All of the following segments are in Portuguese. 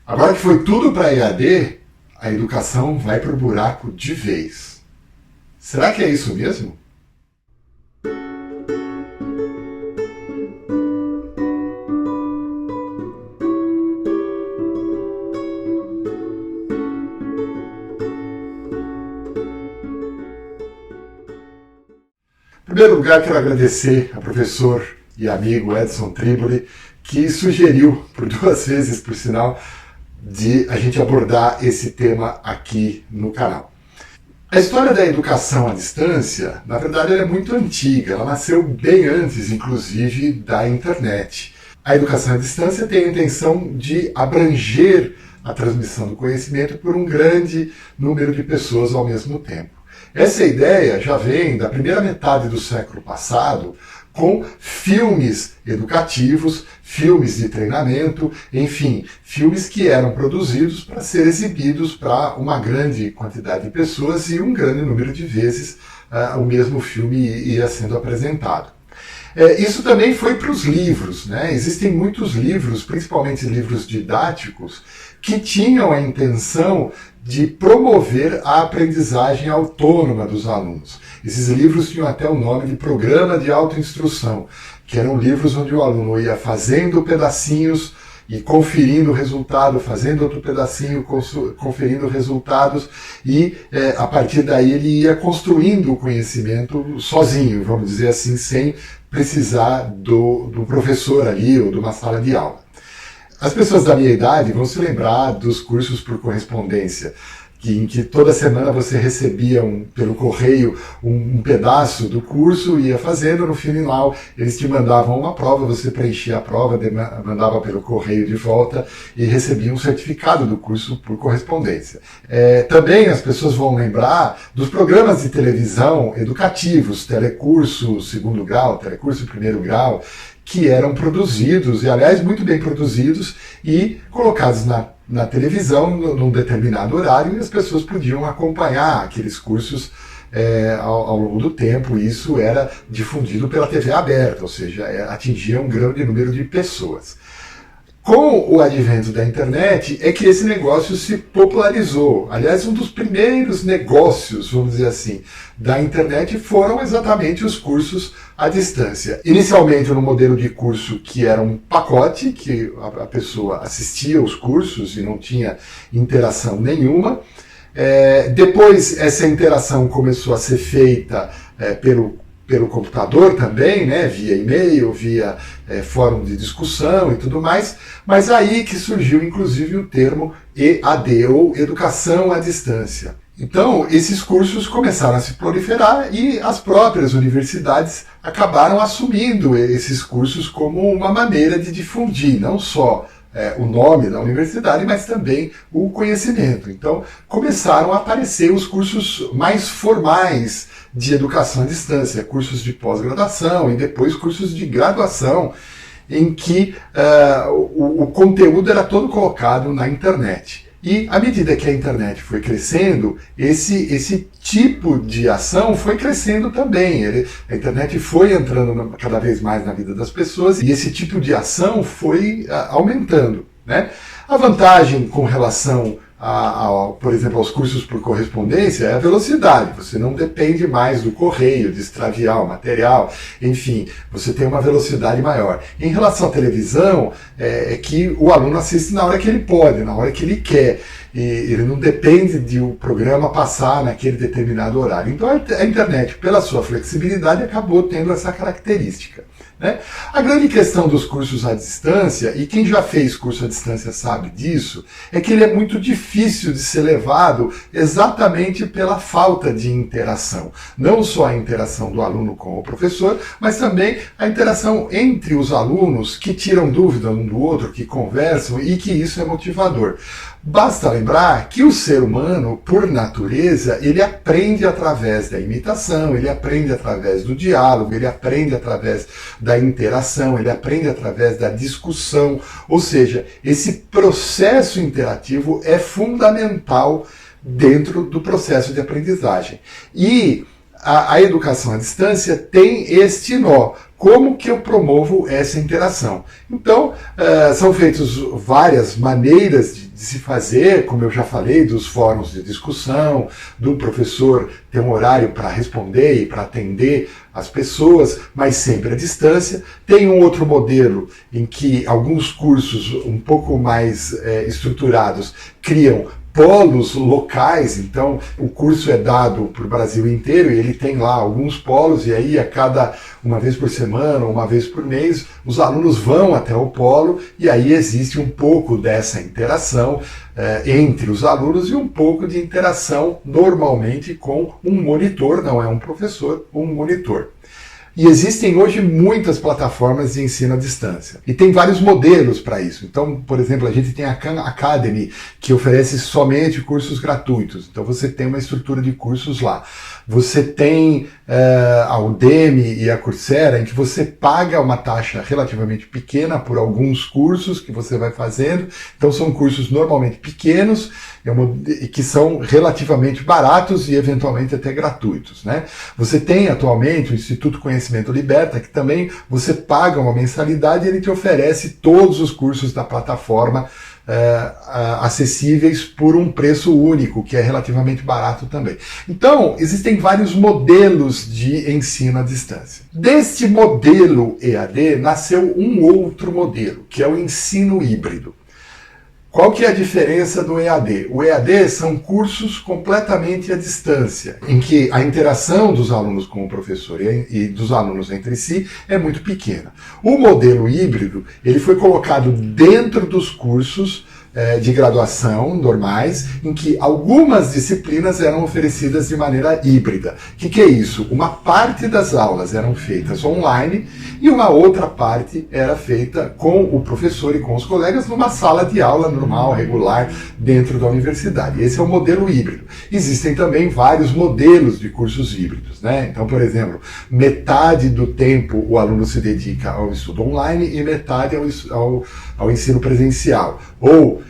Agora que foi tudo para EAD, a educação vai para o buraco de vez. Será que é isso mesmo? Em primeiro lugar, quero agradecer ao professor e amigo Edson Triboli, que sugeriu, por 2 vezes, por sinal, de a gente abordar esse tema aqui no canal. A história da educação à distância, na verdade, ela é muito antiga. Ela nasceu bem antes, inclusive, da internet. A educação à distância tem a intenção de abranger a transmissão do conhecimento por um grande número de pessoas ao mesmo tempo. Essa ideia já vem da primeira metade do século passado, com filmes educativos, filmes de treinamento, enfim, filmes que eram produzidos para ser exibidos para uma grande quantidade de pessoas e um grande número de vezes o mesmo filme ia sendo apresentado. Isso também foi para os livros, né? Existem muitos livros, principalmente livros didáticos, que tinham a intenção de promover a aprendizagem autônoma dos alunos. Esses livros tinham até o nome de Programa de Autoinstrução, que eram livros onde o aluno ia fazendo pedacinhos e conferindo o resultado, fazendo outro pedacinho, conferindo resultados, e a partir daí ele ia construindo o conhecimento sozinho, vamos dizer assim, sem precisar do professor ali ou de uma sala de aula. As pessoas da minha idade vão se lembrar dos cursos por correspondência, em que toda semana você recebia pelo correio um pedaço do curso, ia fazendo, no final eles te mandavam uma prova, você preenchia a prova, mandava pelo correio de volta e recebia um certificado do curso por correspondência. Também as pessoas vão lembrar dos programas de televisão educativos, Telecurso 2º grau, Telecurso 1º grau, que eram produzidos, e aliás muito bem produzidos, e colocados na televisão num determinado horário, e as pessoas podiam acompanhar aqueles cursos ao longo do tempo, e isso era difundido pela TV aberta, ou seja, atingia um grande número de pessoas. Com o advento da internet é que esse negócio se popularizou. Aliás, um dos primeiros negócios, vamos dizer assim, da internet foram exatamente os cursos à distância. Inicialmente no modelo de curso que era um pacote, que a pessoa assistia aos cursos e não tinha interação nenhuma. Depois essa interação começou a ser feita pelo computador também, né, via e-mail, via fórum de discussão e tudo mais, mas aí que surgiu inclusive o termo EAD, ou Educação à Distância. Então, esses cursos começaram a se proliferar e as próprias universidades acabaram assumindo esses cursos como uma maneira de difundir não só o nome da universidade, mas também o conhecimento. Então, começaram a aparecer os cursos mais formais de educação à distância, cursos de pós-graduação e depois cursos de graduação, em que o conteúdo era todo colocado na internet. E à medida que a internet foi crescendo, esse tipo de ação foi crescendo também. A internet foi entrando cada vez mais na vida das pessoas e esse tipo de ação foi aumentando, né? A vantagem com relação por exemplo, aos cursos por correspondência é a velocidade. Você não depende mais do correio, de extraviar o material, enfim, você tem uma velocidade maior. Em relação à televisão, é que o aluno assiste na hora que ele pode, na hora que ele quer. E ele não depende de o programa passar naquele determinado horário. Então a internet, pela sua flexibilidade, acabou tendo essa característica, né? A grande questão dos cursos à distância, e quem já fez curso à distância sabe disso, é que ele é muito difícil de ser levado exatamente pela falta de interação. Não só a interação do aluno com o professor, mas também a interação entre os alunos que tiram dúvida um do outro, que conversam e que isso é motivador. Basta lembrar que o ser humano, por natureza, ele aprende através da imitação, ele aprende através do diálogo, ele aprende através da interação, ele aprende através da discussão. Ou seja, esse processo interativo é fundamental dentro do processo de aprendizagem. E a educação à distância tem este nó. Como que eu promovo essa interação? Então, são feitas várias maneiras de se fazer, como eu já falei, dos fóruns de discussão, do professor ter um horário para responder e para atender as pessoas, mas sempre à distância. Tem um outro modelo em que alguns cursos um pouco mais estruturados criam polos locais, então o curso é dado para o Brasil inteiro e ele tem lá alguns polos, e aí a cada uma vez por semana, uma vez por mês, os alunos vão até o polo, e aí existe um pouco dessa interação entre os alunos e um pouco de interação normalmente com um monitor, não é um professor, um monitor. E existem hoje muitas plataformas de ensino à distância. E tem vários modelos para isso. Então, por exemplo, a gente tem a Khan Academy, que oferece somente cursos gratuitos. Então você tem uma estrutura de cursos lá. Você tem a Udemy e a Coursera, em que você paga uma taxa relativamente pequena por alguns cursos que você vai fazendo. Então são cursos normalmente pequenos, que são relativamente baratos e eventualmente até gratuitos, né? Você tem atualmente o Instituto Conhecimento Liberta, que também você paga uma mensalidade e ele te oferece todos os cursos da plataforma acessíveis por um preço único, que é relativamente barato também. Então, existem vários modelos de ensino à distância. Deste modelo EAD nasceu um outro modelo, que é o ensino híbrido. Qual que é a diferença do EAD? O EAD são cursos completamente à distância, em que a interação dos alunos com o professor e dos alunos entre si é muito pequena. O modelo híbrido, ele foi colocado dentro dos cursos de graduação normais, em que algumas disciplinas eram oferecidas de maneira híbrida. O que é isso? Uma parte das aulas eram feitas online e uma outra parte era feita com o professor e com os colegas numa sala de aula normal, regular, dentro da universidade. Esse é o modelo híbrido. Existem também vários modelos de cursos híbridos, né? Então, por exemplo, metade do tempo o aluno se dedica ao estudo online e metade ao ensino presencial. Ou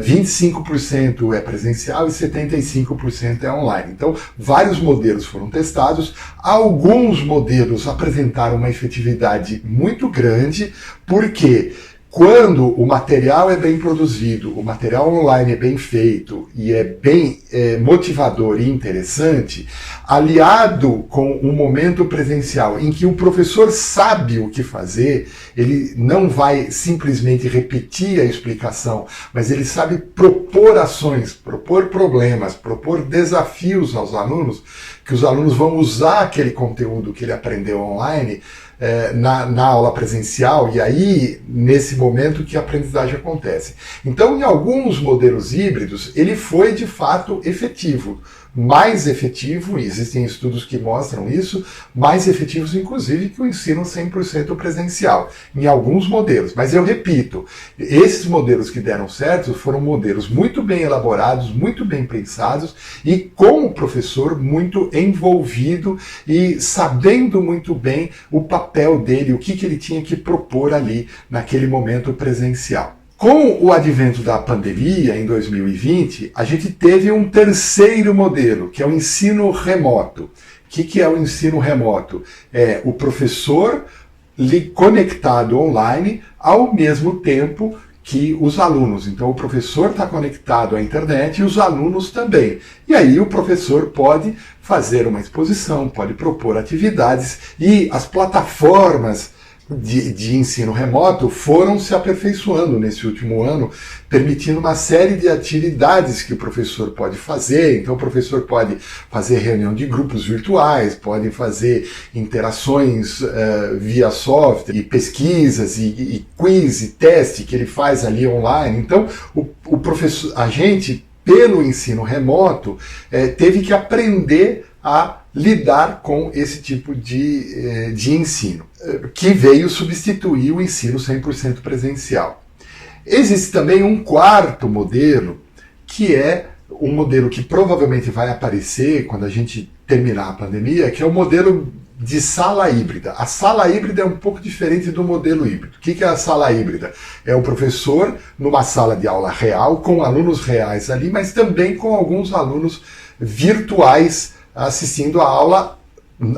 25% é presencial e 75% é online. Então, vários modelos foram testados. Alguns modelos apresentaram uma efetividade muito grande, porque quando o material é bem produzido, o material online é bem feito e é bem motivador e interessante, aliado com um momento presencial em que o professor sabe o que fazer, ele não vai simplesmente repetir a explicação, mas ele sabe propor ações, propor problemas, propor desafios aos alunos, que os alunos vão usar aquele conteúdo que ele aprendeu online na aula presencial, e aí, nesse momento que a aprendizagem acontece. Então, em alguns modelos híbridos, ele foi de fato efetivo. Mais efetivo, e existem estudos que mostram isso, mais efetivos inclusive que o ensino 100% presencial, em alguns modelos. Mas eu repito, esses modelos que deram certo foram modelos muito bem elaborados, muito bem pensados e com o professor muito envolvido e sabendo muito bem o papel dele, o que ele tinha que propor ali naquele momento presencial. Com o advento da pandemia, em 2020, a gente teve um terceiro modelo, que é o ensino remoto. O que é o ensino remoto? É o professor conectado online ao mesmo tempo que os alunos. Então o professor está conectado à internet e os alunos também. E aí o professor pode fazer uma exposição, pode propor atividades, e as plataformas de ensino remoto foram se aperfeiçoando nesse último ano, permitindo uma série de atividades que o professor pode fazer. Então o professor pode fazer reunião de grupos virtuais, pode fazer interações via software, e pesquisas, e quiz, e teste que ele faz ali online. Então o professor, a gente, pelo ensino remoto, teve que aprender a lidar com esse tipo de ensino, que veio substituir o ensino 100% presencial. Existe também um quarto modelo, que é um modelo que provavelmente vai aparecer quando a gente terminar a pandemia, que é o modelo de sala híbrida. A sala híbrida é um pouco diferente do modelo híbrido. O que é a sala híbrida? É o professor numa sala de aula real, com alunos reais ali, mas também com alguns alunos virtuais assistindo a aula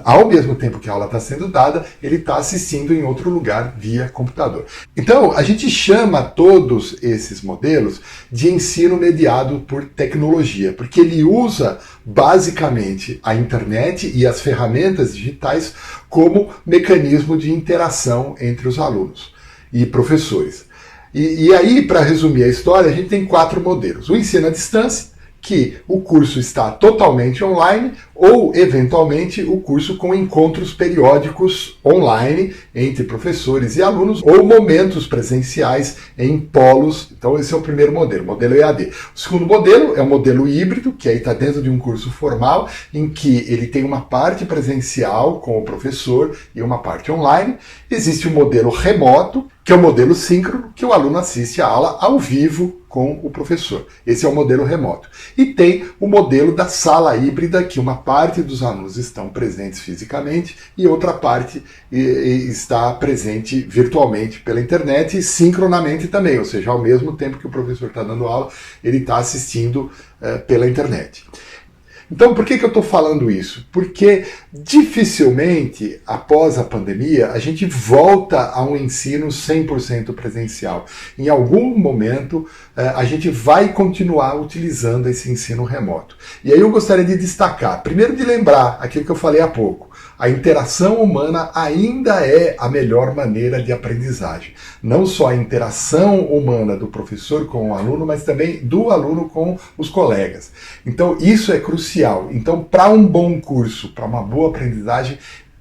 ao mesmo tempo que a aula está sendo dada, ele está assistindo em outro lugar via computador. Então, a gente chama todos esses modelos de ensino mediado por tecnologia, porque ele usa basicamente a internet e as ferramentas digitais como mecanismo de interação entre os alunos e professores. E aí, para resumir a história, a gente tem 4 modelos. O ensino à distância, que o curso está totalmente online, ou, eventualmente, o curso com encontros periódicos online entre professores e alunos, ou momentos presenciais em polos. Então, esse é o primeiro modelo, modelo EAD. O segundo modelo é o modelo híbrido, que aí está dentro de um curso formal, em que ele tem uma parte presencial com o professor e uma parte online. Existe o modelo remoto, que é o modelo síncrono, que o aluno assiste a aula ao vivo com o professor. Esse é o modelo remoto. E tem o modelo da sala híbrida, que uma parte dos alunos estão presentes fisicamente e outra parte está presente virtualmente pela internet e sincronamente também, ou seja, ao mesmo tempo que o professor está dando aula, ele está assistindo pela internet. Então, por que eu estou falando isso? Porque dificilmente, após a pandemia, a gente volta a um ensino 100% presencial. Em algum momento, a gente vai continuar utilizando esse ensino remoto. E aí eu gostaria de destacar, primeiro de lembrar aquilo que eu falei há pouco, a interação humana ainda é a melhor maneira de aprendizagem. Não só a interação humana do professor com o aluno, mas também do aluno com os colegas. Então, isso é crucial. Então, para um bom curso, para uma boa aprendizagem,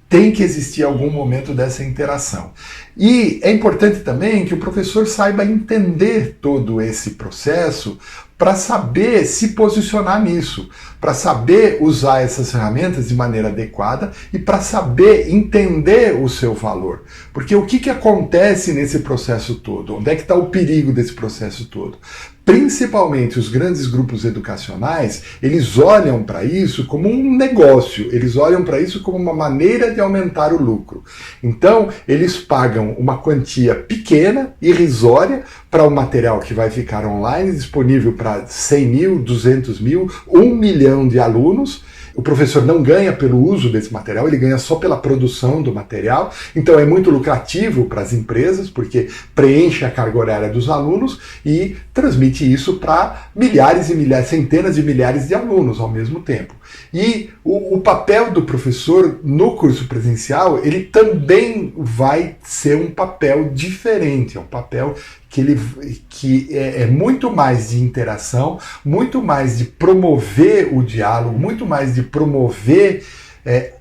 tem que existir algum momento dessa interação. E é importante também que o professor saiba entender todo esse processo para saber se posicionar nisso, para saber usar essas ferramentas de maneira adequada e para saber entender o seu valor. Porque o que acontece nesse processo todo? Onde é que está o perigo desse processo todo? Principalmente os grandes grupos educacionais, eles olham para isso como um negócio, eles olham para isso como uma maneira de aumentar o lucro. Então, eles pagam uma quantia pequena, irrisória, para o material que vai ficar online, disponível para 100 mil, 200 mil, 1 milhão de alunos. O professor não ganha pelo uso desse material, ele ganha só pela produção do material. Então é muito lucrativo para as empresas, porque preenche a carga horária dos alunos e transmite isso para milhares e milhares, centenas de milhares de alunos ao mesmo tempo. E o papel do professor no curso presencial, ele também vai ser um papel diferente, é um papel que é muito mais de interação, muito mais de promover o diálogo, muito mais de promover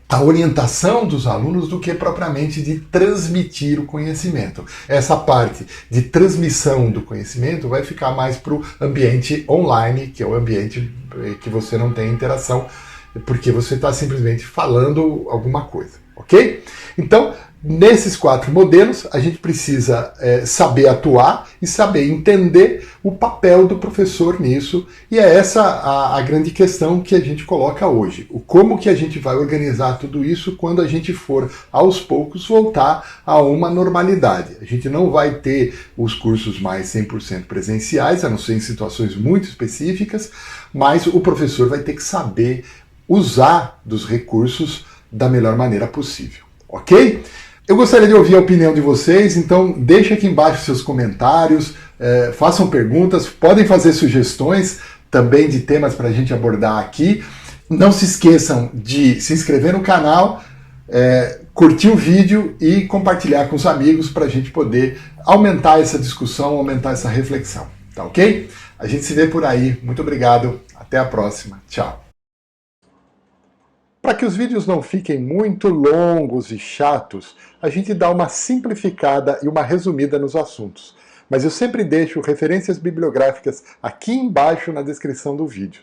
a orientação dos alunos do que propriamente de transmitir o conhecimento. Essa parte de transmissão do conhecimento vai ficar mais para o ambiente online, que é o ambiente que você não tem interação, porque você está simplesmente falando alguma coisa, ok? Então, nesses 4 modelos, a gente precisa saber atuar e saber entender o papel do professor nisso, e é essa a grande questão que a gente coloca hoje. Como que a gente vai organizar tudo isso quando a gente for, aos poucos, voltar a uma normalidade. A gente não vai ter os cursos mais 100% presenciais, a não ser em situações muito específicas, mas o professor vai ter que saber usar dos recursos da melhor maneira possível, ok? Eu gostaria de ouvir a opinião de vocês, então deixe aqui embaixo seus comentários, façam perguntas, podem fazer sugestões também de temas para a gente abordar aqui. Não se esqueçam de se inscrever no canal, curtir o vídeo e compartilhar com os amigos para a gente poder aumentar essa discussão, aumentar essa reflexão, tá ok? A gente se vê por aí, muito obrigado, até a próxima, tchau! Para que os vídeos não fiquem muito longos e chatos, a gente dá uma simplificada e uma resumida nos assuntos. Mas eu sempre deixo referências bibliográficas aqui embaixo na descrição do vídeo.